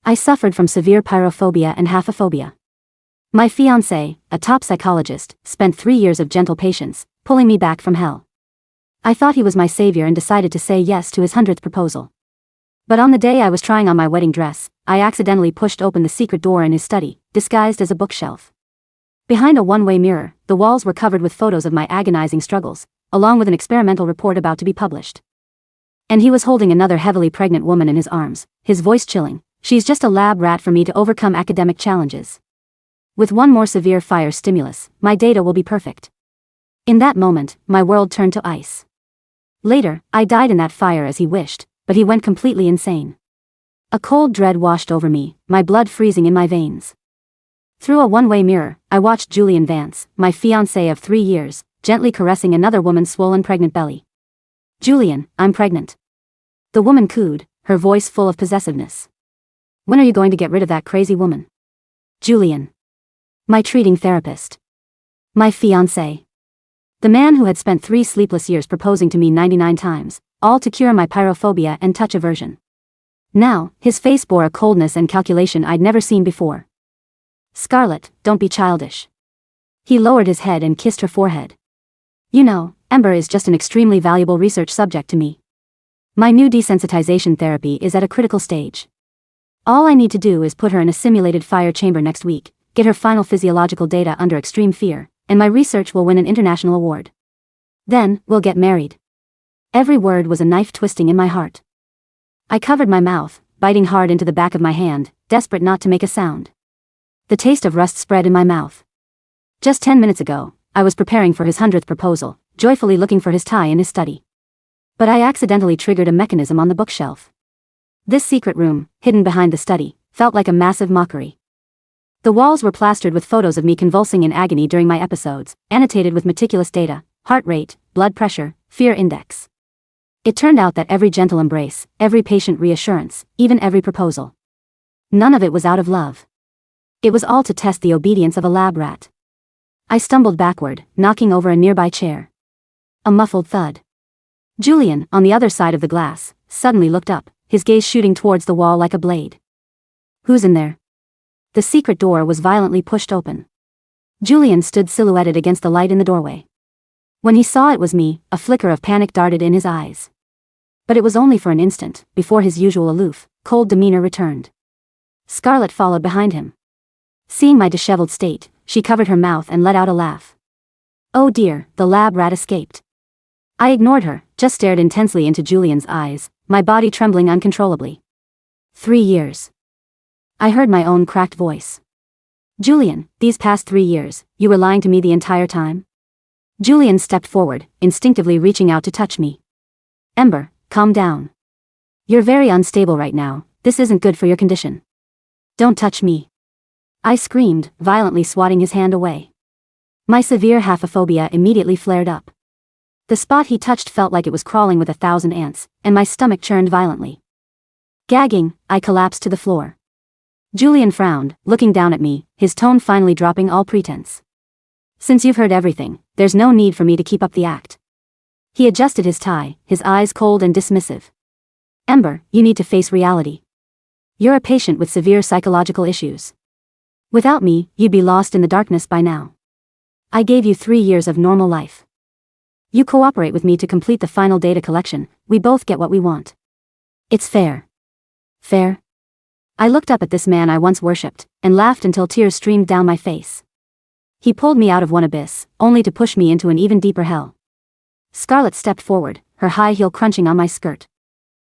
I suffered from severe pyrophobia and haphephobia. My fiancé, a top psychologist, spent 3 years of gentle patience, pulling me back from hell. I thought he was my savior and decided to say yes to his 100th proposal. But on the day I was trying on my wedding dress, I accidentally pushed open the secret door in his study, disguised as a bookshelf. Behind a one-way mirror, the walls were covered with photos of my agonizing struggles, along with an experimental report about to be published. And he was holding another heavily pregnant woman in his arms, his voice chilling. She's just a lab rat for me to overcome academic challenges. With one more severe fire stimulus, my data will be perfect. In that moment, my world turned to ice. Later, I died in that fire as he wished, but he went completely insane. A cold dread washed over me, my blood freezing in my veins. Through a one-way mirror, I watched Julian Vance, my fiancé of 3 years, gently caressing another woman's swollen pregnant belly. "Julian, I'm pregnant." The woman cooed, her voice full of possessiveness. "When are you going to get rid of that crazy woman?" "Julian. My treating therapist. My fiancé. The man who had spent 3 sleepless years proposing to me 99 times, all to cure my pyrophobia and touch aversion. Now, his face bore a coldness and calculation I'd never seen before. "Scarlett, don't be childish." He lowered his head and kissed her forehead. "You know, Ember is just an extremely valuable research subject to me. My new desensitization therapy is at a critical stage. All I need to do is put her in a simulated fire chamber next week, get her final physiological data under extreme fear, and my research will win an international award. Then, we'll get married." Every word was a knife twisting in my heart. I covered my mouth, biting hard into the back of my hand, desperate not to make a sound. The taste of rust spread in my mouth. Just 10 minutes ago, I was preparing for his 100th proposal, joyfully looking for his tie in his study. But I accidentally triggered a mechanism on the bookshelf. This secret room, hidden behind the study, felt like a massive mockery. The walls were plastered with photos of me convulsing in agony during my episodes, annotated with meticulous data, heart rate, blood pressure, fear index. It turned out that every gentle embrace, every patient reassurance, even every proposal, none of it was out of love. It was all to test the obedience of a lab rat. I stumbled backward, knocking over a nearby chair. A muffled thud. Julian, on the other side of the glass, suddenly looked up, his gaze shooting towards the wall like a blade. "Who's in there?" The secret door was violently pushed open. Julian stood silhouetted against the light in the doorway. When he saw it was me, a flicker of panic darted in his eyes. But it was only for an instant, before his usual aloof, cold demeanor returned. Scarlett followed behind him. Seeing my disheveled state, she covered her mouth and let out a laugh. Oh dear, the lab rat escaped. I ignored her, just stared intensely into Julian's eyes, my body trembling uncontrollably. 3 years. I heard my own cracked voice. "Julian, these past 3 years, you were lying to me the entire time?" Julian stepped forward, instinctively reaching out to touch me. "Ember, calm down. You're very unstable right now, this isn't good for your condition. Don't touch me." I screamed, violently swatting his hand away. My severe haphephobia immediately flared up. The spot he touched felt like it was crawling with 1,000 ants, and my stomach churned violently. Gagging, I collapsed to the floor. Julian frowned, looking down at me, his tone finally dropping all pretense. "Since you've heard everything, there's no need for me to keep up the act." He adjusted his tie, his eyes cold and dismissive. "Ember, you need to face reality. You're a patient with severe psychological issues. Without me, you'd be lost in the darkness by now. I gave you 3 years of normal life. You cooperate with me to complete the final data collection, we both get what we want. It's fair." "Fair?" I looked up at this man I once worshipped, and laughed until tears streamed down my face. He pulled me out of one abyss, only to push me into an even deeper hell. Scarlett stepped forward, her high heel crunching on my skirt.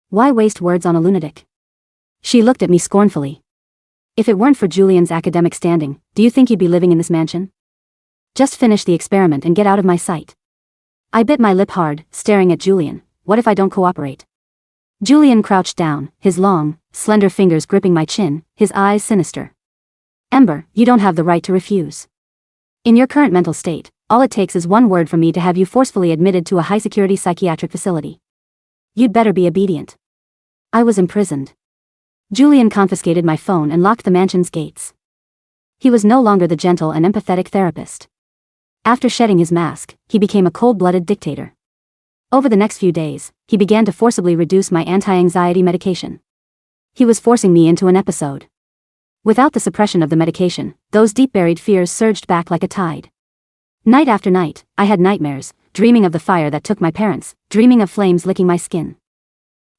Why waste words on a lunatic? She looked at me scornfully. If it weren't for Julian's academic standing, do you think you'd be living in this mansion? Just finish the experiment and get out of my sight. I bit my lip hard, staring at Julian. What if I don't cooperate? Julian crouched down, his long, slender fingers gripping my chin, his eyes sinister. "Ember, you don't have the right to refuse. In your current mental state, all it takes is one word from me to have you forcefully admitted to a high-security psychiatric facility. You'd better be obedient." I was imprisoned. Julian confiscated my phone and locked the mansion's gates. He was no longer the gentle and empathetic therapist. After shedding his mask, he became a cold-blooded dictator. Over the next few days, he began to forcibly reduce my anti-anxiety medication. He was forcing me into an episode. Without the suppression of the medication, those deep-buried fears surged back like a tide. Night after night, I had nightmares, dreaming of the fire that took my parents, dreaming of flames licking my skin.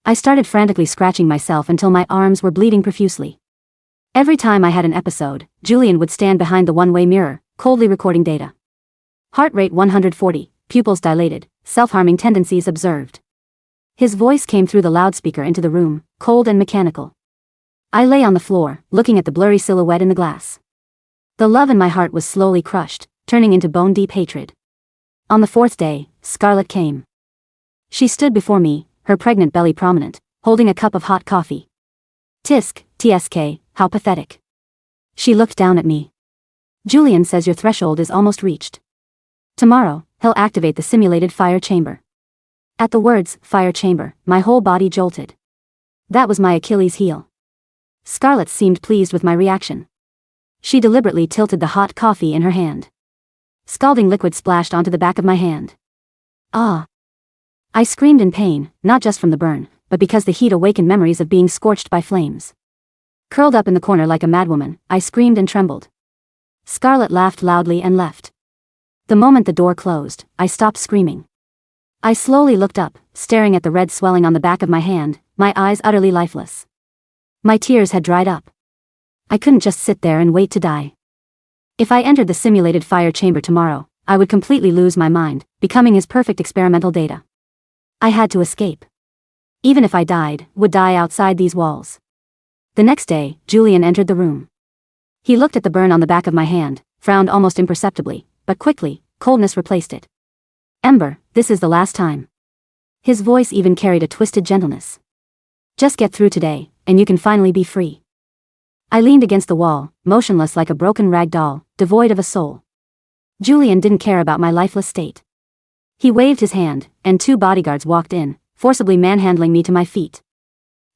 I started frantically scratching myself until my arms were bleeding profusely. Every time I had an episode, Julian would stand behind the one-way mirror, coldly recording data. Heart rate 140, pupils dilated, self-harming tendencies observed. His voice came through the loudspeaker into the room, cold and mechanical. I lay on the floor, looking at the blurry silhouette in the glass. The love in my heart was slowly crushed, turning into bone-deep hatred. On the 4th day, Scarlett came. She stood before me, her pregnant belly prominent, holding a cup of hot coffee. Tisk, tsk, how pathetic. She looked down at me. Julian says your threshold is almost reached. Tomorrow, he'll activate the simulated fire chamber. At the words, fire chamber, my whole body jolted. That was my Achilles heel. Scarlett seemed pleased with my reaction. She deliberately tilted the hot coffee in her hand. Scalding liquid splashed onto the back of my hand. Ah! I screamed in pain, not just from the burn, but because the heat awakened memories of being scorched by flames. Curled up in the corner like a madwoman, I screamed and trembled. Scarlett laughed loudly and left. The moment the door closed, I stopped screaming. I slowly looked up, staring at the red swelling on the back of my hand, my eyes utterly lifeless. My tears had dried up. I couldn't just sit there and wait to die. If I entered the simulated fire chamber tomorrow, I would completely lose my mind, becoming his perfect experimental data. I had to escape. Even if I died, would die outside these walls. The next day, Julian entered the room. He looked at the burn on the back of my hand, frowned almost imperceptibly, but quickly, coldness replaced it. Ember, this is the last time. His voice even carried a twisted gentleness. Just get through today, and you can finally be free. I leaned against the wall, motionless like a broken rag doll, devoid of a soul. Julian didn't care about my lifeless state. He waved his hand, and 2 bodyguards walked in, forcibly manhandling me to my feet.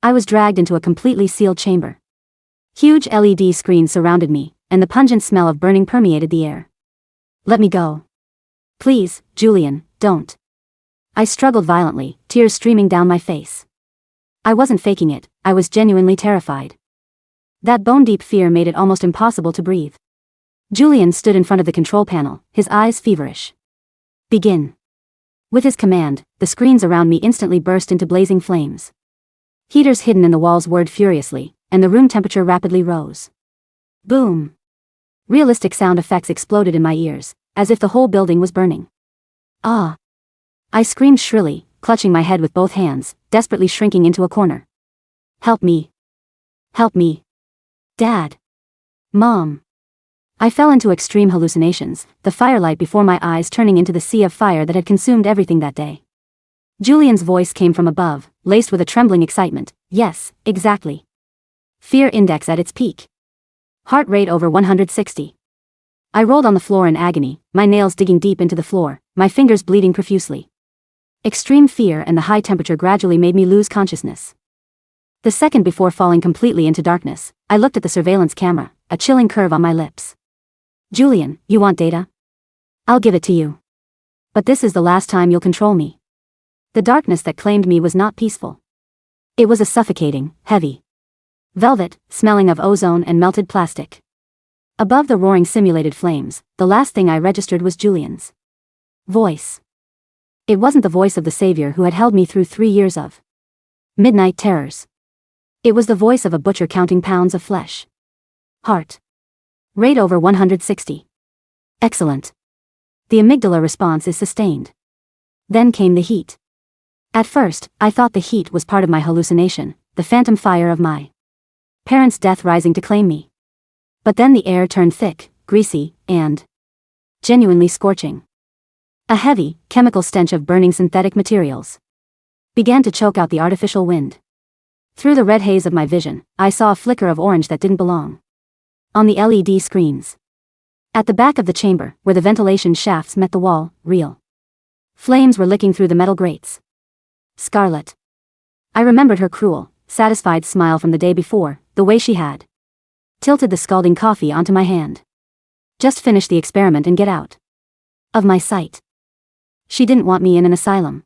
I was dragged into a completely sealed chamber. Huge LED screens surrounded me, and the pungent smell of burning permeated the air. Let me go. Please, Julian, don't. I struggled violently, tears streaming down my face. I wasn't faking it, I was genuinely terrified. That bone-deep fear made it almost impossible to breathe. Julian stood in front of the control panel, his eyes feverish. Begin. With his command, the screens around me instantly burst into blazing flames. Heaters hidden in the walls whirred furiously, and the room temperature rapidly rose. Boom. Realistic sound effects exploded in my ears, as if the whole building was burning. Ah! I screamed shrilly, clutching my head with both hands, desperately shrinking into a corner. Help me. Help me. Dad. Mom. I fell into extreme hallucinations, the firelight before my eyes turning into the sea of fire that had consumed everything that day. Julian's voice came from above, laced with a trembling excitement. Yes, exactly. Fear index at its peak. Heart rate over 160. I rolled on the floor in agony, my nails digging deep into the floor, my fingers bleeding profusely. Extreme fear and the high temperature gradually made me lose consciousness. The second before falling completely into darkness, I looked at the surveillance camera, a chilling curve on my lips. Julian, you want data? I'll give it to you. But this is the last time you'll control me. The darkness that claimed me was not peaceful. It was a suffocating, heavy velvet, smelling of ozone and melted plastic. Above the roaring simulated flames, the last thing I registered was Julian's voice. It wasn't the voice of the savior who had held me through 3 years of midnight terrors. It was the voice of a butcher counting pounds of flesh. Heart rate over 160. Excellent. The amygdala response is sustained. Then came the heat. At first, I thought the heat was part of my hallucination, the phantom fire of my parents' death rising to claim me. But then the air turned thick, greasy, and genuinely scorching. A heavy, chemical stench of burning synthetic materials began to choke out the artificial wind. Through the red haze of my vision, I saw a flicker of orange that didn't belong. On the LED screens. At the back of the chamber, where the ventilation shafts met the wall, real flames were licking through the metal grates. Scarlett. I remembered her cruel, satisfied smile from the day before, the way she had tilted the scalding coffee onto my hand. Just finish the experiment and get out of my sight. She didn't want me in an asylum.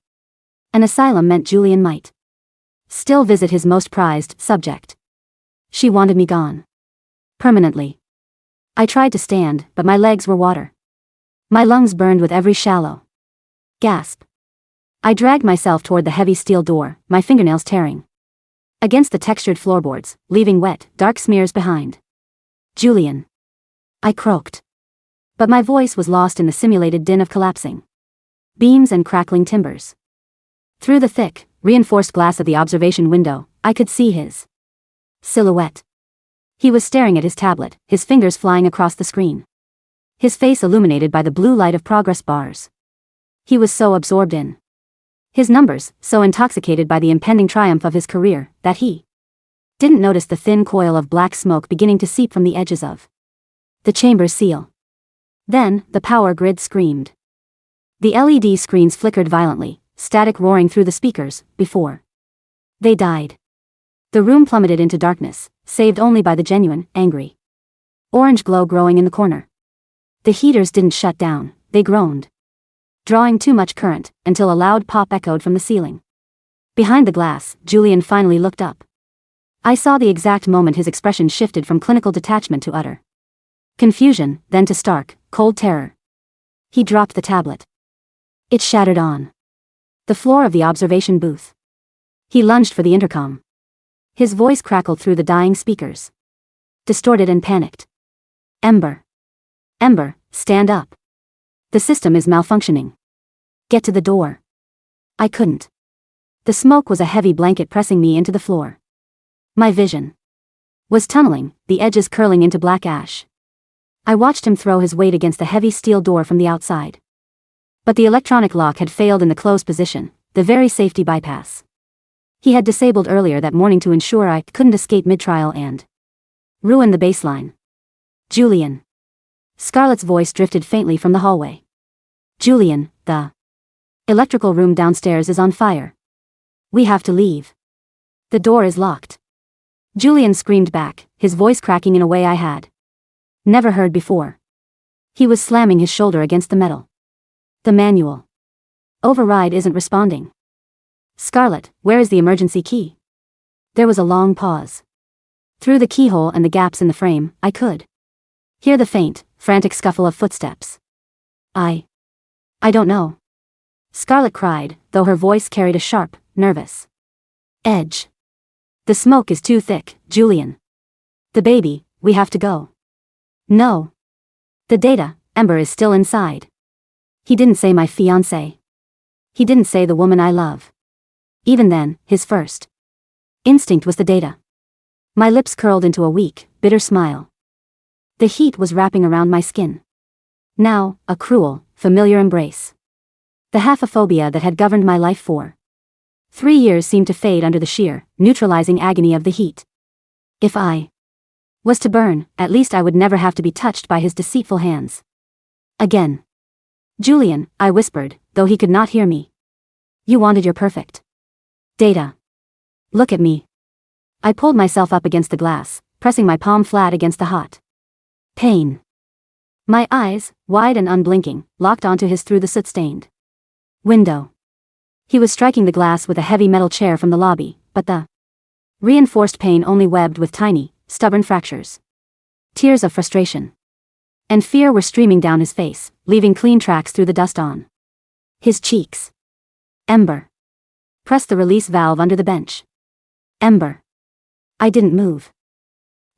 An asylum meant Julian might still visit his most prized subject. She wanted me gone. Permanently. I tried to stand, but my legs were water. My lungs burned with every shallow gasp. I dragged myself toward the heavy steel door, my fingernails tearing against the textured floorboards, leaving wet, dark smears behind. Julian. I croaked. But my voice was lost in the simulated din of collapsing beams and crackling timbers. Through the thick, reinforced glass of the observation window, I could see his silhouette. He was staring at his tablet, his fingers flying across the screen. His face illuminated by the blue light of progress bars. He was so absorbed in his numbers, so intoxicated by the impending triumph of his career, that he didn't notice the thin coil of black smoke beginning to seep from the edges of the chamber's seal. Then, the power grid screamed. The LED screens flickered violently, static roaring through the speakers, before they died. The room plummeted into darkness, saved only by the genuine, angry orange glow growing in the corner. The heaters didn't shut down, they groaned, drawing too much current, until a loud pop echoed from the ceiling. Behind the glass, Julian finally looked up. I saw the exact moment his expression shifted from clinical detachment to utter confusion, then to stark, cold terror. He dropped the tablet. It shattered on the floor of the observation booth. He lunged for the intercom. His voice crackled through the dying speakers, distorted and panicked. Ember. Ember, stand up. The system is malfunctioning. Get to the door. I couldn't. The smoke was a heavy blanket pressing me into the floor. My vision was tunneling, the edges curling into black ash. I watched him throw his weight against the heavy steel door from the outside. But the electronic lock had failed in the closed position, the very safety bypass he had disabled earlier that morning to ensure I couldn't escape mid-trial and ruin the baseline. Julian. Scarlett's voice drifted faintly from the hallway. Julian, the electrical room downstairs is on fire. We have to leave. The door is locked. Julian screamed back, his voice cracking in a way I had never heard before. He was slamming his shoulder against the metal. The manual override isn't responding. Scarlett, where is the emergency key? There was a long pause. Through the keyhole and the gaps in the frame, I could hear the faint, frantic scuffle of footsteps. I don't know. Scarlett cried, though her voice carried a sharp, nervous edge. The smoke is too thick, Julian. The baby, we have to go. No. The data, Ember is still inside. He didn't say my fiancé. He didn't say the woman I love. Even then, his first instinct was the data. My lips curled into a weak, bitter smile. The heat was wrapping around my skin. Now, a cruel, familiar embrace. The haphephobia that had governed my life for 3 years seemed to fade under the sheer, neutralizing agony of the heat. If I was to burn, at least I would never have to be touched by his deceitful hands again. Julian, I whispered, though he could not hear me. You wanted your perfect data. Look at me. I pulled myself up against the glass, pressing my palm flat against the hot pain. My eyes, wide and unblinking, locked onto his through the soot-stained window. He was striking the glass with a heavy metal chair from the lobby, but the reinforced pane only webbed with tiny, stubborn fractures. Tears of frustration and fear were streaming down his face, leaving clean tracks through the dust on his cheeks. Ember. Press the release valve under the bench. Ember. I didn't move.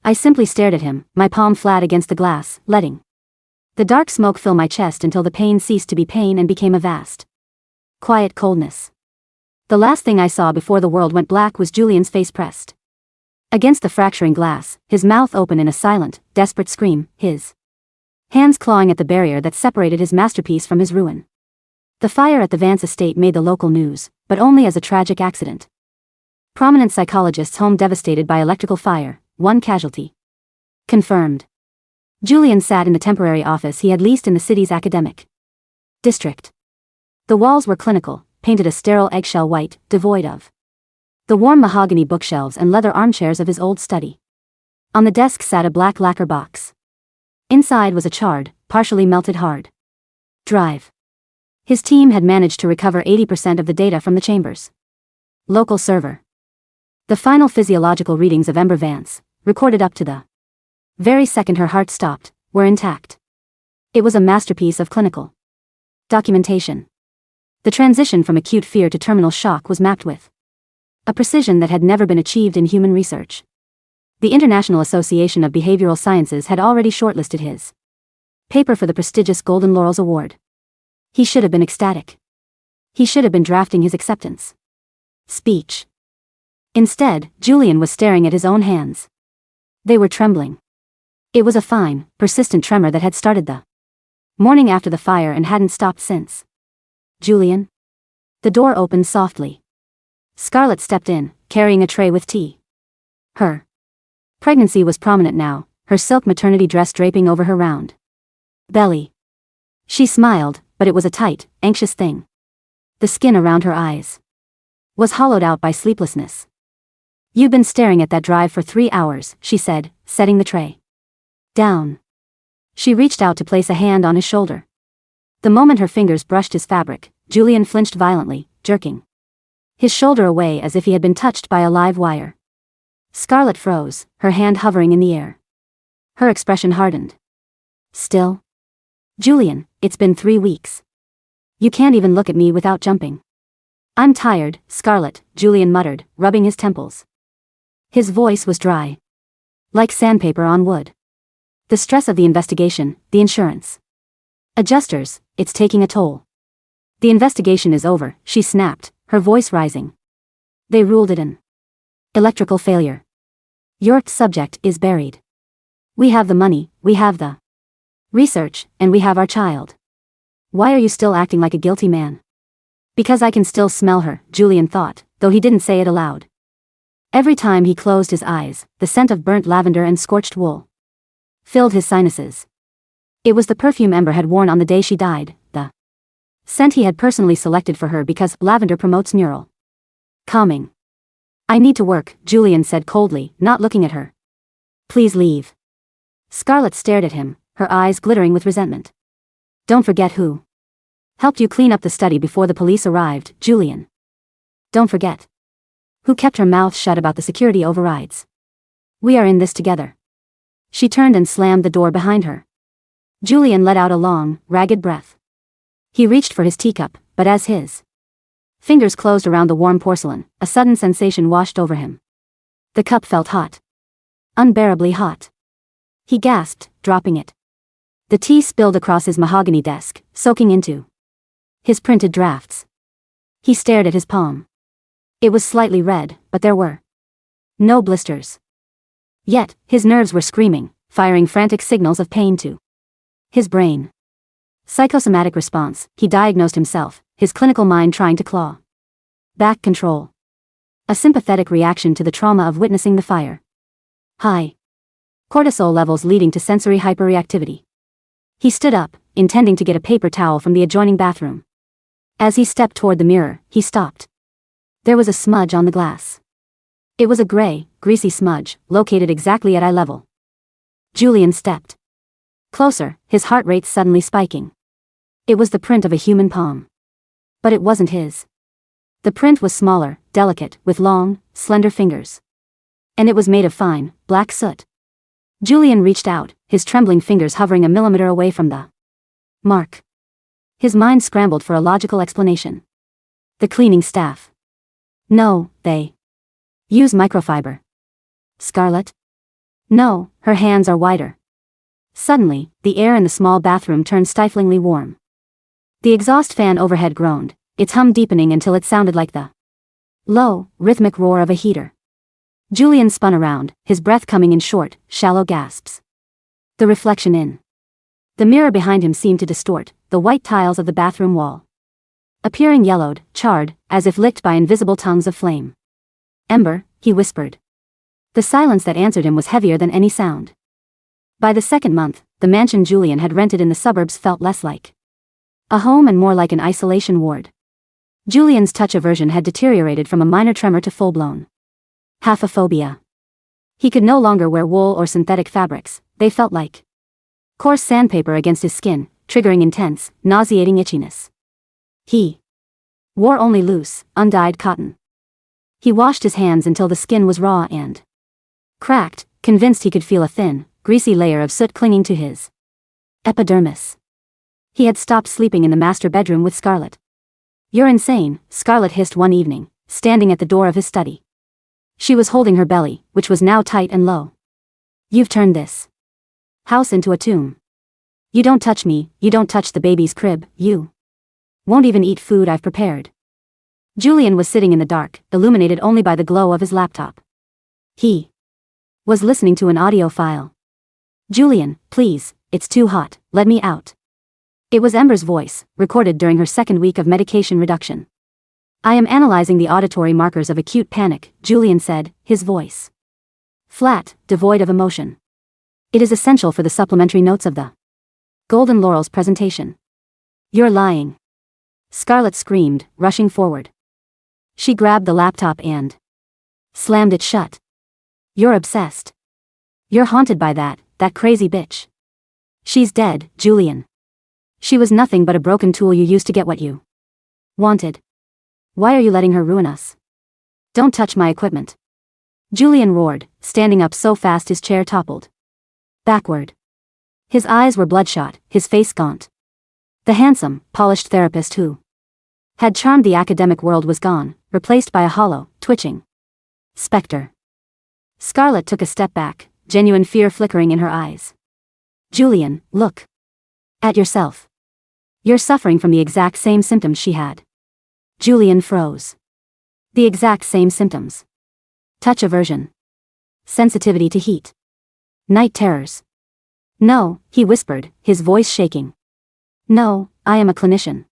I simply stared at him, my palm flat against the glass, letting the dark smoke fill my chest until the pain ceased to be pain and became a vast, quiet coldness. The last thing I saw before the world went black was Julian's face pressed against the fracturing glass, his mouth open in a silent, desperate scream, his hands clawing at the barrier that separated his masterpiece from his ruin. The fire at the Vance estate made the local news, but only as a tragic accident. Prominent psychologists home devastated by electrical fire, 1 casualty confirmed. Julian sat in the temporary office he had leased in the city's academic district. The walls were clinical, painted a sterile eggshell white, devoid of the warm mahogany bookshelves and leather armchairs of his old study. On the desk sat a black lacquer box. Inside was a charred, partially melted hard drive. His team had managed to recover 80% of the data from the chambers local server. The final physiological readings of Ember Vance, recorded up to the very second her heart stopped, were intact. It was a masterpiece of clinical documentation. The transition from acute fear to terminal shock was mapped with a precision that had never been achieved in human research. The International Association of Behavioral Sciences had already shortlisted his paper for the prestigious Golden Laurels Award. He should have been ecstatic. He should have been drafting his acceptance speech. Instead, Julian was staring at his own hands. They were trembling. It was a fine, persistent tremor that had started the morning after the fire and hadn't stopped since. Julian? The door opened softly. Scarlett stepped in, carrying a tray with tea. Her pregnancy was prominent now, her silk maternity dress draping over her round belly. She smiled, but it was a tight, anxious thing. The skin around her eyes was hollowed out by sleeplessness. "You've been staring at that drive for 3 hours," she said, setting the tray down. She reached out to place a hand on his shoulder. The moment her fingers brushed his fabric, Julian flinched violently, jerking his shoulder away as if he had been touched by a live wire. Scarlett froze, her hand hovering in the air. Her expression hardened. "Still? Julian, it's been 3 weeks. You can't even look at me without jumping." "I'm tired, Scarlett," Julian muttered, rubbing his temples. His voice was dry, like sandpaper on wood. "The stress of the investigation, the insurance adjusters, it's taking a toll." "The investigation is over," she snapped, her voice rising. "They ruled it an electrical failure. Your subject is buried. We have the money, we have the research, and we have our child. Why are you still acting like a guilty man?" "Because I can still smell her," Julian thought, though he didn't say it aloud. Every time he closed his eyes, the scent of burnt lavender and scorched wool filled his sinuses. It was the perfume Ember had worn on the day she died, the scent he had personally selected for her because lavender promotes neural calming. "I need to work," Julian said coldly, not looking at her. "Please leave." Scarlett stared at him, her eyes glittering with resentment. "Don't forget who helped you clean up the study before the police arrived, Julian. Don't forget who kept her mouth shut about the security overrides. We are in this together." She turned and slammed the door behind her. Julian let out a long, ragged breath. He reached for his teacup, but as his fingers closed around the warm porcelain, a sudden sensation washed over him. The cup felt hot. Unbearably hot. He gasped, dropping it. The tea spilled across his mahogany desk, soaking into his printed drafts. He stared at his palm. It was slightly red, but there were no blisters. Yet, his nerves were screaming, firing frantic signals of pain to his brain. Psychosomatic response, he diagnosed himself, his clinical mind trying to claw back control. A sympathetic reaction to the trauma of witnessing the fire. High cortisol levels leading to sensory hyperreactivity. He stood up, intending to get a paper towel from the adjoining bathroom. As he stepped toward the mirror, he stopped. There was a smudge on the glass. It was a gray, greasy smudge, located exactly at eye level. Julian stepped closer, his heart rate suddenly spiking. It was the print of a human palm. But it wasn't his. The print was smaller, delicate, with long, slender fingers. And it was made of fine, black soot. Julian reached out, his trembling fingers hovering a millimeter away from the mark. His mind scrambled for a logical explanation. The cleaning staff. No, they use microfiber. Scarlett? No, her hands are wider. Suddenly, the air in the small bathroom turned stiflingly warm. The exhaust fan overhead groaned, its hum deepening until it sounded like the low, rhythmic roar of a heater. Julian spun around, his breath coming in short, shallow gasps. The reflection in the mirror behind him seemed to distort the white tiles of the bathroom wall, appearing yellowed, charred, as if licked by invisible tongues of flame. "Ember," he whispered. The silence that answered him was heavier than any sound. By the second month, the mansion Julian had rented in the suburbs felt less like a home and more like an isolation ward. Julian's touch aversion had deteriorated from a minor tremor to full-blown haphephobia. He could no longer wear wool or synthetic fabrics, they felt like coarse sandpaper against his skin, triggering intense, nauseating itchiness. He wore only loose, undyed cotton. He washed his hands until the skin was raw and Cracked, convinced he could feel a thin, greasy layer of soot clinging to his epidermis. He had stopped sleeping in the master bedroom with Scarlett. "You're insane," Scarlett hissed one evening, standing at the door of his study. She was holding her belly, which was now tight and low. "You've turned this house into a tomb. You don't touch me, you don't touch the baby's crib, you won't even eat food I've prepared." Julian was sitting in the dark, illuminated only by the glow of his laptop. He was listening to an audio file. "Julian, please, it's too hot, let me out." It was Ember's voice, recorded during her second week of medication reduction. "I am analyzing the auditory markers of acute panic," Julian said, his voice flat, devoid of emotion. "It is essential for the supplementary notes of the Golden Laurels presentation." "You're lying," Scarlett screamed, rushing forward. She grabbed the laptop and slammed it shut. "You're obsessed. You're haunted by that crazy bitch. She's dead, Julian. She was nothing but a broken tool you used to get what you wanted. Why are you letting her ruin us? Don't touch my equipment." Julian roared, standing up so fast his chair toppled backward. His eyes were bloodshot, his face gaunt. The handsome, polished therapist who had charmed the academic world was gone, replaced by a hollow, twitching specter. Scarlett took a step back, genuine fear flickering in her eyes. "Julian, look at yourself. You're suffering from the exact same symptoms she had." Julian froze. The exact same symptoms. Touch aversion. Sensitivity to heat. Night terrors. "No," he whispered, his voice shaking. "No, I am a clinician.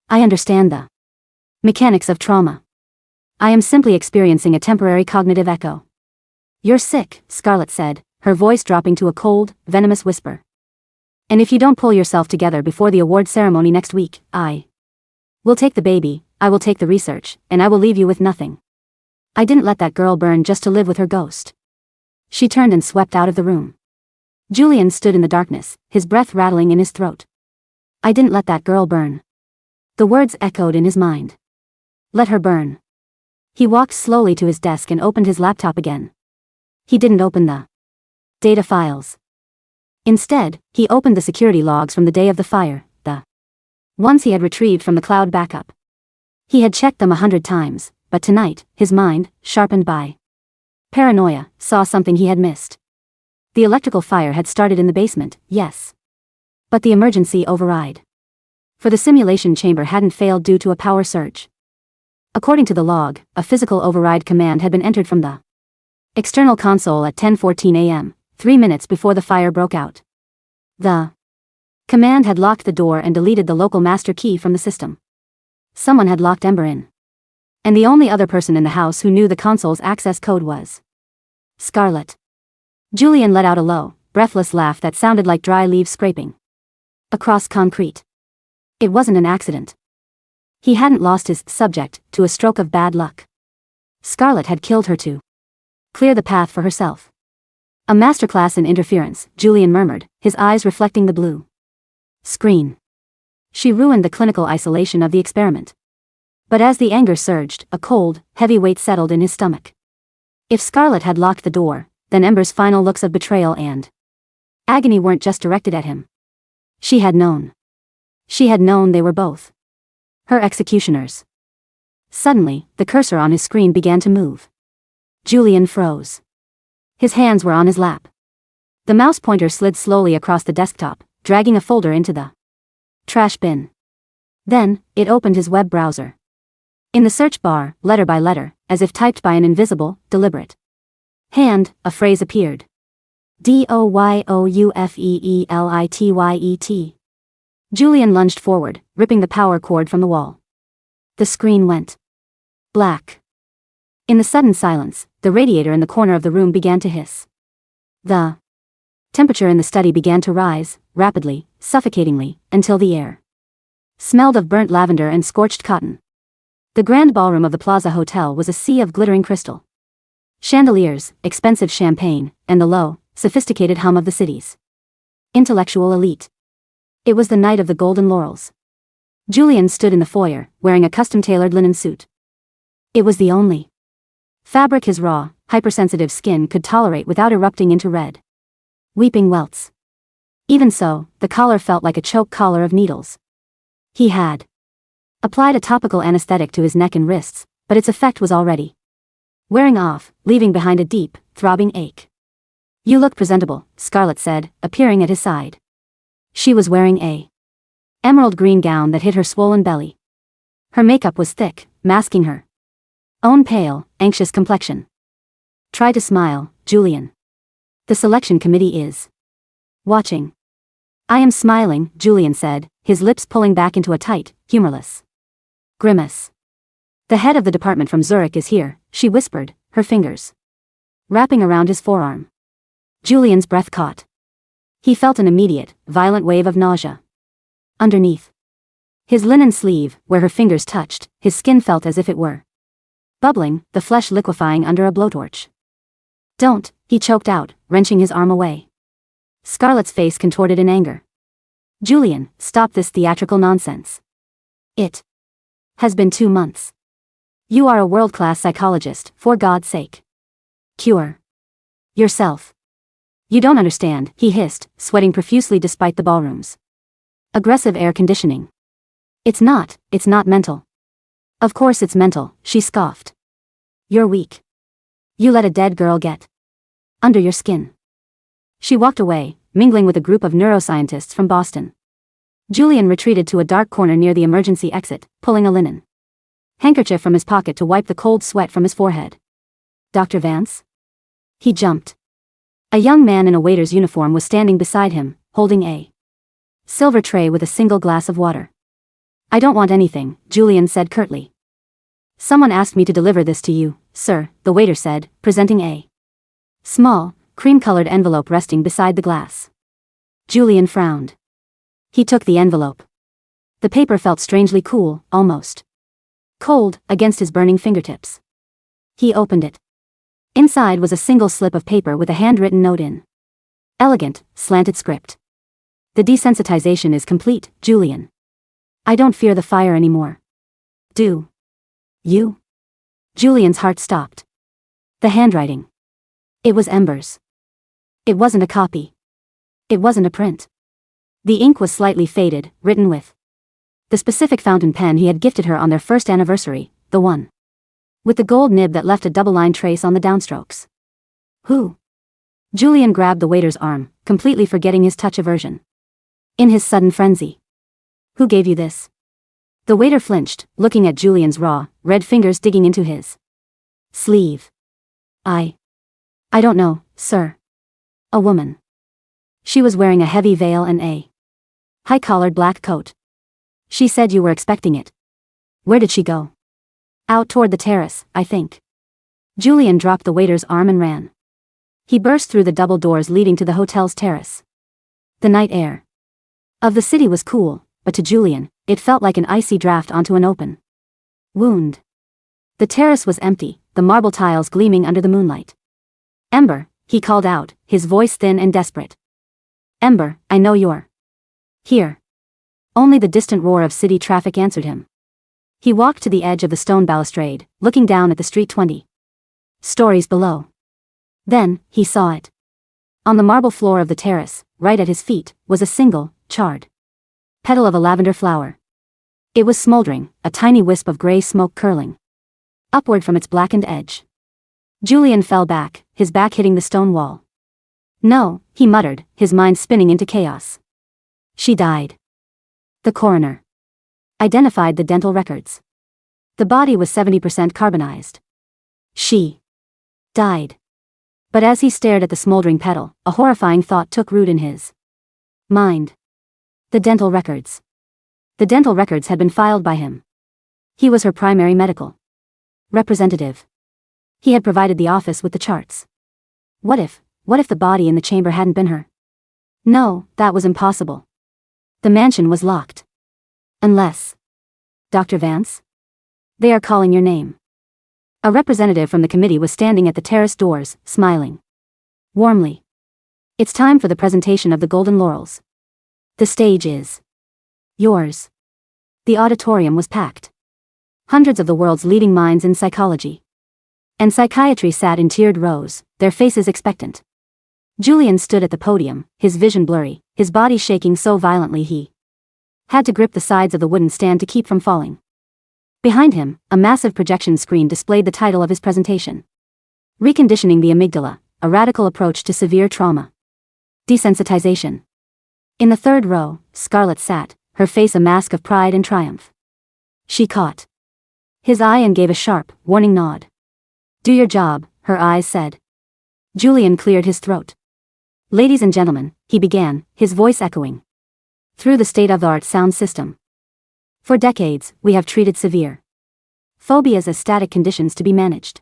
I understand the mechanics of trauma. I am simply experiencing a temporary cognitive echo." "You're sick," Scarlett said, her voice dropping to a cold, venomous whisper. "And if you don't pull yourself together before the award ceremony next week, I will take the baby, I will take the research, and I will leave you with nothing. I didn't let that girl burn just to live with her ghost." She turned and swept out of the room. Julian stood in the darkness, his breath rattling in his throat. "I didn't let that girl burn." The words echoed in his mind. Let her burn. He walked slowly to his desk and opened his laptop again. He didn't open the data files. Instead, he opened the security logs from the day of the fire, the ones he had retrieved from the cloud backup. He had checked them 100 times, but tonight, his mind, sharpened by paranoia, saw something he had missed. The electrical fire had started in the basement, yes. But the emergency override for the simulation chamber hadn't failed due to a power surge. According to the log, a physical override command had been entered from the external console at 10:14 a.m., 3 minutes before the fire broke out. The command had locked the door and deleted the local master key from the system. Someone had locked Ember in. And the only other person in the house who knew the console's access code was Scarlett. Julian let out a low, breathless laugh that sounded like dry leaves scraping across concrete. It wasn't an accident. He hadn't lost his subject to a stroke of bad luck. Scarlett had killed her to clear the path for herself. "A masterclass in interference," Julian murmured, his eyes reflecting the blue screen. She ruined the clinical isolation of the experiment. But as the anger surged, a cold, heavy weight settled in his stomach. If Scarlett had locked the door, then Ember's final looks of betrayal and agony weren't just directed at him. She had known. She had known they were both her executioners. Suddenly, the cursor on his screen began to move. Julian froze. His hands were on his lap. The mouse pointer slid slowly across the desktop, dragging a folder into the trash bin. Then, it opened his web browser. In the search bar, letter by letter, as if typed by an invisible, deliberate hand, a phrase appeared. DOYOUFEELITYET. Julian lunged forward, ripping the power cord from the wall. The screen went black. In the sudden silence, the radiator in the corner of the room began to hiss. The temperature in the study began to rise, rapidly, suffocatingly, until the air smelled of burnt lavender and scorched cotton. The grand ballroom of the Plaza Hotel was a sea of glittering crystal. Chandeliers, expensive champagne, and the low, sophisticated hum of the city's intellectual elite. It was the night of the Golden Laurels. Julian stood in the foyer, wearing a custom-tailored linen suit. It was the only fabric his raw, hypersensitive skin could tolerate without erupting into red, weeping welts. Even so, the collar felt like a choke collar of needles. He had applied a topical anesthetic to his neck and wrists, but its effect was already wearing off, leaving behind a deep, throbbing ache. "You look presentable," Scarlett said, appearing at his side. She was wearing a emerald green gown that hid her swollen belly. Her makeup was thick, masking her own pale, anxious complexion. "Try to smile, Julian. The selection committee is watching." "I am smiling," Julian said, his lips pulling back into a tight, humorless grimace. "The head of the department from Zurich is here," she whispered, her fingers wrapping around his forearm. Julian's breath caught. He felt an immediate, violent wave of nausea. Underneath his linen sleeve, where her fingers touched, his skin felt as if it were bubbling, the flesh liquefying under a blowtorch. "Don't," he choked out, wrenching his arm away. Scarlett's face contorted in anger. "Julian, stop this theatrical nonsense. It has been 2 months. You are a world-class psychologist, for God's sake. Cure yourself." "You don't understand," he hissed, sweating profusely despite the ballroom's aggressive air conditioning. It's not mental." "Of course it's mental," she scoffed. "You're weak. You let a dead girl get under your skin." She walked away, mingling with a group of neuroscientists from Boston. Julian retreated to a dark corner near the emergency exit, pulling a linen handkerchief from his pocket to wipe the cold sweat from his forehead. "Dr. Vance?" He jumped. A young man in a waiter's uniform was standing beside him, holding a silver tray with a single glass of water. "I don't want anything," Julian said curtly. "Someone asked me to deliver this to you, sir," the waiter said, presenting a small, cream-colored envelope resting beside the glass. Julian frowned. He took the envelope. The paper felt strangely cool, almost cold, against his burning fingertips. He opened it. Inside was a single slip of paper with a handwritten note in elegant, slanted script. "The desensitization is complete, Julian. I don't fear the fire anymore. Do you?" Julian's heart stopped. The handwriting. It was embers. It wasn't a copy. It wasn't a print. The ink was slightly faded, written with the specific fountain pen he had gifted her on their first anniversary, the one with the gold nib that left a double-line trace on the downstrokes. "Who?" Julian grabbed the waiter's arm, completely forgetting his touch aversion in his sudden frenzy. "Who gave you this?" The waiter flinched, looking at Julian's raw, red fingers digging into his sleeve. I don't know, sir." "A woman. She was wearing a heavy veil and a high-collared black coat. She said you were expecting it." "Where did she go?" "Out toward the terrace, I think." Julian dropped the waiter's arm and ran. He burst through the double doors leading to the hotel's terrace. The night air of the city was cool, but to Julian, it felt like an icy draft onto an open wound. The terrace was empty, the marble tiles gleaming under the moonlight. "Ember," he called out, his voice thin and desperate. "Ember, I know you're here." Only the distant roar of city traffic answered him. He walked to the edge of the stone balustrade, looking down at the street 20 stories below. Then, he saw it. On the marble floor of the terrace, right at his feet, was a single, charred petal of a lavender flower. It was smoldering, a tiny wisp of gray smoke curling upward from its blackened edge. Julian fell back, his back hitting the stone wall. "No," he muttered, his mind spinning into chaos. "She died." The coroner identified the dental records. The body was 70% carbonized. She died. But as he stared at the smoldering petal, a horrifying thought took root in his mind. The dental records. The dental records had been filed by him. He was her primary medical representative. He had provided the office with the charts. What if the body in the chamber hadn't been her? No, that was impossible. The mansion was locked. Unless... "Dr. Vance? They are calling your name." A representative from the committee was standing at the terrace doors, smiling warmly. "It's time for the presentation of the Golden Laurels. The stage is yours." The auditorium was packed. Hundreds of the world's leading minds in psychology and psychiatry sat in tiered rows, their faces expectant. Julian stood at the podium, his vision blurry, his body shaking so violently he had to grip the sides of the wooden stand to keep from falling. Behind him, a massive projection screen displayed the title of his presentation. Reconditioning the amygdala, a radical approach to severe trauma. Desensitization. In the third row, Scarlett sat, her face a mask of pride and triumph. She caught his eye and gave a sharp, warning nod. "Do your job," her eyes said. Julian cleared his throat. "Ladies and gentlemen," he began, his voice echoing through the state-of-the-art sound system. "For decades, we have treated severe phobias as static conditions to be managed.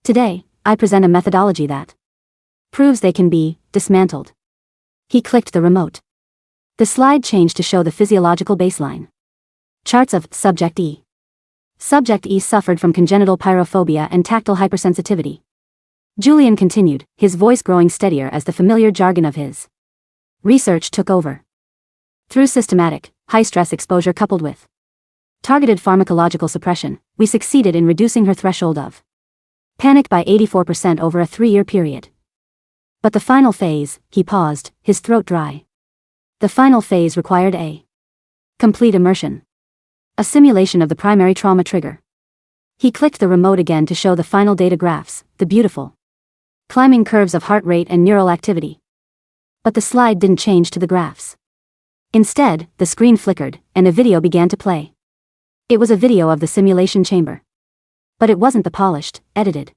Today, I present a methodology that proves they can be dismantled." He clicked the remote. The slide changed to show the physiological baseline charts of Subject E. Subject E suffered from congenital pyrophobia and tactile hypersensitivity. Julian continued, his voice growing steadier as the familiar jargon of his research took over. Through systematic, high-stress exposure coupled with targeted pharmacological suppression, we succeeded in reducing her threshold of panic by 84% over a 3-year period. But the final phase, he paused, his throat dry. The final phase required a complete immersion. A simulation of the primary trauma trigger. He clicked the remote again to show the final data graphs, the beautiful climbing curves of heart rate and neural activity. But the slide didn't change to the graphs. Instead, the screen flickered, and a video began to play. It was a video of the simulation chamber. But it wasn't the polished, edited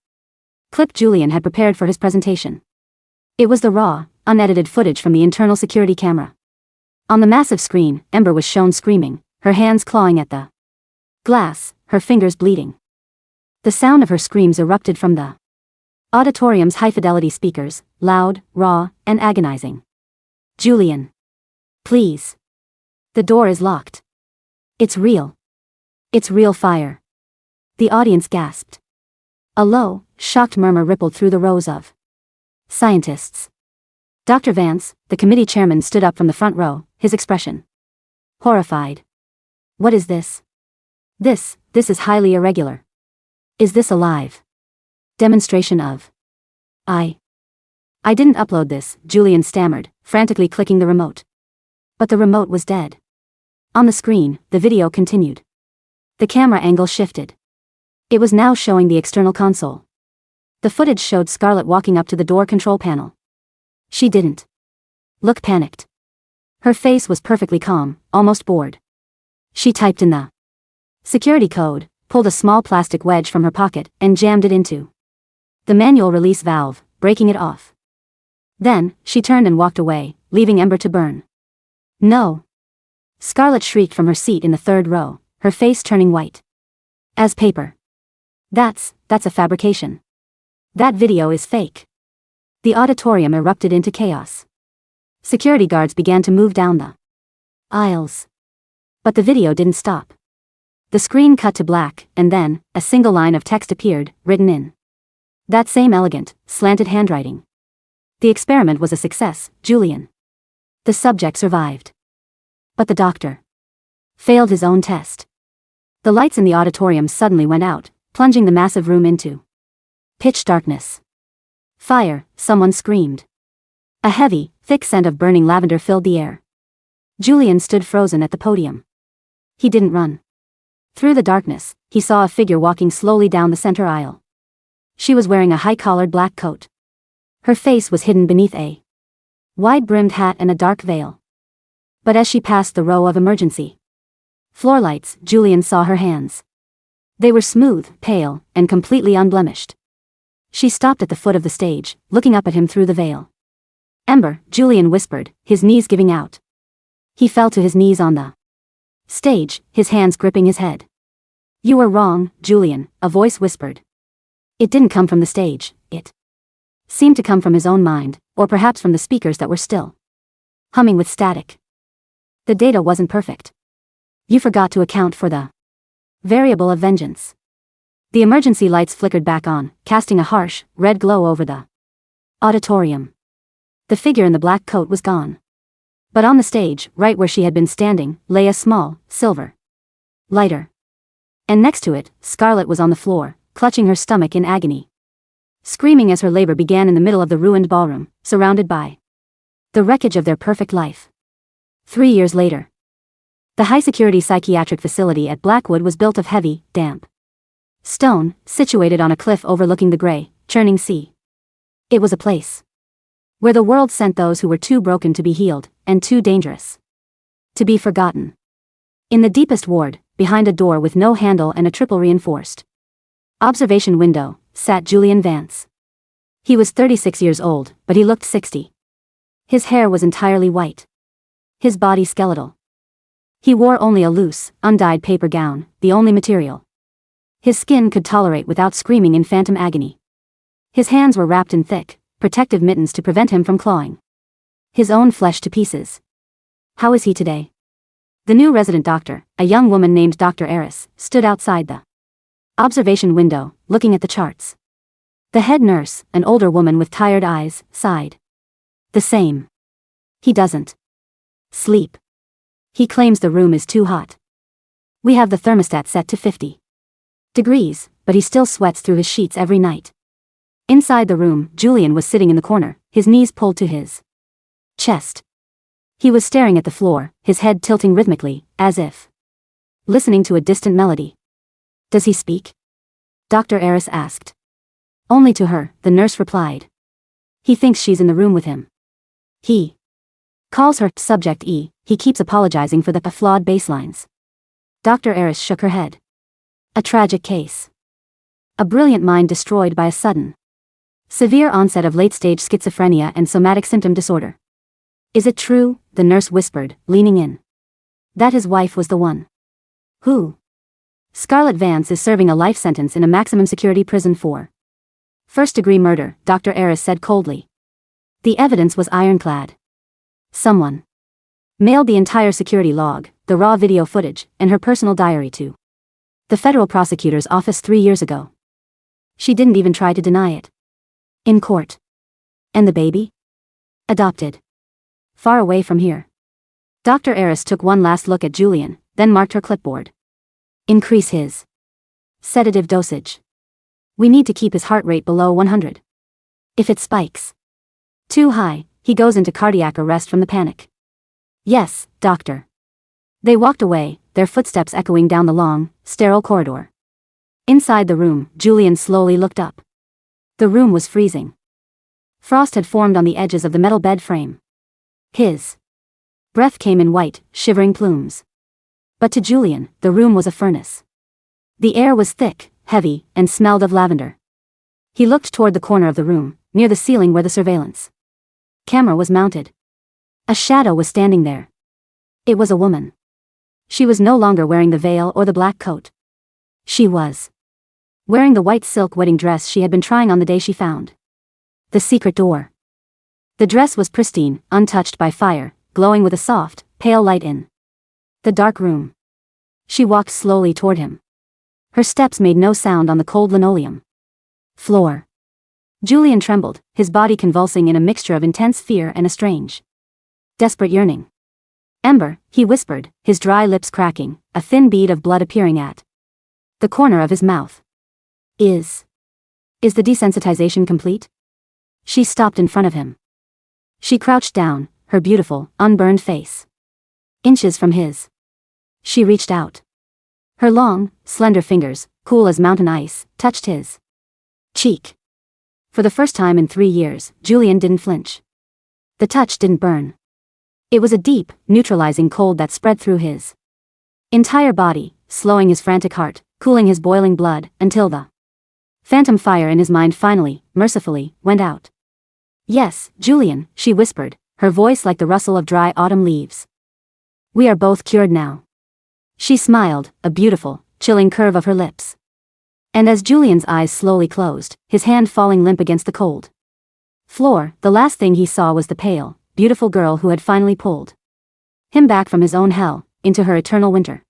clip Julian had prepared for his presentation. It was the raw, unedited footage from the internal security camera. On the massive screen, Ember was shown screaming, her hands clawing at the glass, her fingers bleeding. The sound of her screams erupted from the auditorium's high-fidelity speakers, loud, raw, and agonizing. "Julian. Please. The door is locked. It's real. It's real fire." The audience gasped. A low, shocked murmur rippled through the rows of scientists. Dr. Vance, the committee chairman, stood up from the front row, his expression horrified. "What is this? This is highly irregular. Is this a live demonstration of I didn't upload this," Julian stammered, frantically clicking the remote. But the remote was dead. On the screen, the video continued. The camera angle shifted. It was now showing the external console. The footage showed Scarlett walking up to the door control panel. She didn't look panicked. Her face was perfectly calm, almost bored. She typed in the security code, pulled a small plastic wedge from her pocket, and jammed it into the manual release valve, breaking it off. Then, she turned and walked away, leaving Ember to burn. "No!" Scarlett shrieked from her seat in the third row, her face turning white as paper. That's a fabrication. That video is fake." The auditorium erupted into chaos. Security guards began to move down the aisles. But the video didn't stop. The screen cut to black, and then, a single line of text appeared, written in that same elegant, slanted handwriting. "The experiment was a success, Julian. The subject survived. But the doctor failed his own test." The lights in the auditorium suddenly went out, plunging the massive room into pitch darkness. "Fire," someone screamed. A heavy, thick scent of burning lavender filled the air. Julian stood frozen at the podium. He didn't run. Through the darkness, he saw a figure walking slowly down the center aisle. She was wearing a high-collared black coat. Her face was hidden beneath a wide-brimmed hat and a dark veil. But as she passed the row of emergency floor lights, Julian saw her hands. They were smooth, pale, and completely unblemished. She stopped at the foot of the stage, looking up at him through the veil. "Ember," Julian whispered, his knees giving out. He fell to his knees on the stage, his hands gripping his head. "You were wrong, Julian," a voice whispered. It didn't come from the stage, it seemed to come from his own mind, or perhaps from the speakers that were still humming with static. The data wasn't perfect. You forgot to account for the variable of vengeance. The emergency lights flickered back on, casting a harsh, red glow over the auditorium. The figure in the black coat was gone. But on the stage, right where she had been standing, lay a small, silver lighter. And next to it, Scarlett was on the floor, clutching her stomach in agony. Screaming as her labor began in the middle of the ruined ballroom, surrounded by the wreckage of their perfect life. 3 years later. The high-security psychiatric facility at Blackwood was built of heavy, damp stone, situated on a cliff overlooking the gray, churning sea. It was a place where the world sent those who were too broken to be healed, and too dangerous to be forgotten. In the deepest ward, behind a door with no handle and a triple reinforced observation window, sat Julian Vance. He was 36 years old, but he looked 60. His hair was entirely white. His body skeletal. He wore only a loose, undyed paper gown, the only material his skin could tolerate without screaming in phantom agony. His hands were wrapped in thick, protective mittens to prevent him from clawing his own flesh to pieces. How is he today? The new resident doctor, a young woman named Dr. Eris, stood outside the observation window, looking at the charts. The head nurse, an older woman with tired eyes, sighed. The same. He doesn't sleep. He claims the room is too hot. We have the thermostat set to 50 degrees, but he still sweats through his sheets every night. Inside the room, Julian was sitting in the corner, his knees pulled to his chest. He was staring at the floor, his head tilting rhythmically, as if listening to a distant melody. Does he speak? Dr. Eris asked. Only to her, the nurse replied. He thinks she's in the room with him. He calls her subject E. He keeps apologizing for the flawed baselines. Dr. Eris shook her head. A tragic case. A brilliant mind destroyed by a sudden, severe onset of late-stage schizophrenia and somatic symptom disorder. Is it true, the nurse whispered, leaning in, that his wife was the one who? Scarlett Vance is serving a life sentence in a maximum security prison for first-degree murder, Dr. Eris said coldly. The evidence was ironclad. Someone mailed the entire security log, the raw video footage, and her personal diary to the federal prosecutor's office 3 years ago. She didn't even try to deny it. In court. And the baby? Adopted. Far away from here. Dr. Eris took one last look at Julian, then marked her clipboard. Increase his sedative dosage. We need to keep his heart rate below 100. If it spikes too high, he goes into cardiac arrest from the panic. Yes, doctor. They walked away, their footsteps echoing down the long, sterile corridor. Inside the room, Julian slowly looked up. The room was freezing. Frost had formed on the edges of the metal bed frame. His breath came in white, shivering plumes. But to Julian, the room was a furnace. The air was thick, heavy, and smelled of lavender. He looked toward the corner of the room, near the ceiling where the surveillance camera was mounted. A shadow was standing there. It was a woman. She was no longer wearing the veil or the black coat. She was wearing the white silk wedding dress she had been trying on the day she found the secret door. The dress was pristine, untouched by fire, glowing with a soft, pale light in the dark room. She walked slowly toward him. Her steps made no sound on the cold linoleum floor. Julian trembled, his body convulsing in a mixture of intense fear and a strange, desperate yearning. Ember, he whispered, his dry lips cracking, a thin bead of blood appearing at the corner of his mouth. Is the desensitization complete? She stopped in front of him. She crouched down, her beautiful, unburned face inches from his. She reached out. Her long, slender fingers, cool as mountain ice, touched his cheek. For the first time in 3 years, Julian didn't flinch. The touch didn't burn. It was a deep, neutralizing cold that spread through his entire body, slowing his frantic heart, cooling his boiling blood, until the phantom fire in his mind finally, mercifully, went out. Yes, Julian, she whispered, her voice like the rustle of dry autumn leaves. We are both cured now. She smiled, a beautiful, chilling curve of her lips. And as Julian's eyes slowly closed, his hand falling limp against the cold floor, the last thing he saw was the pale, beautiful girl who had finally pulled him back from his own hell, into her eternal winter.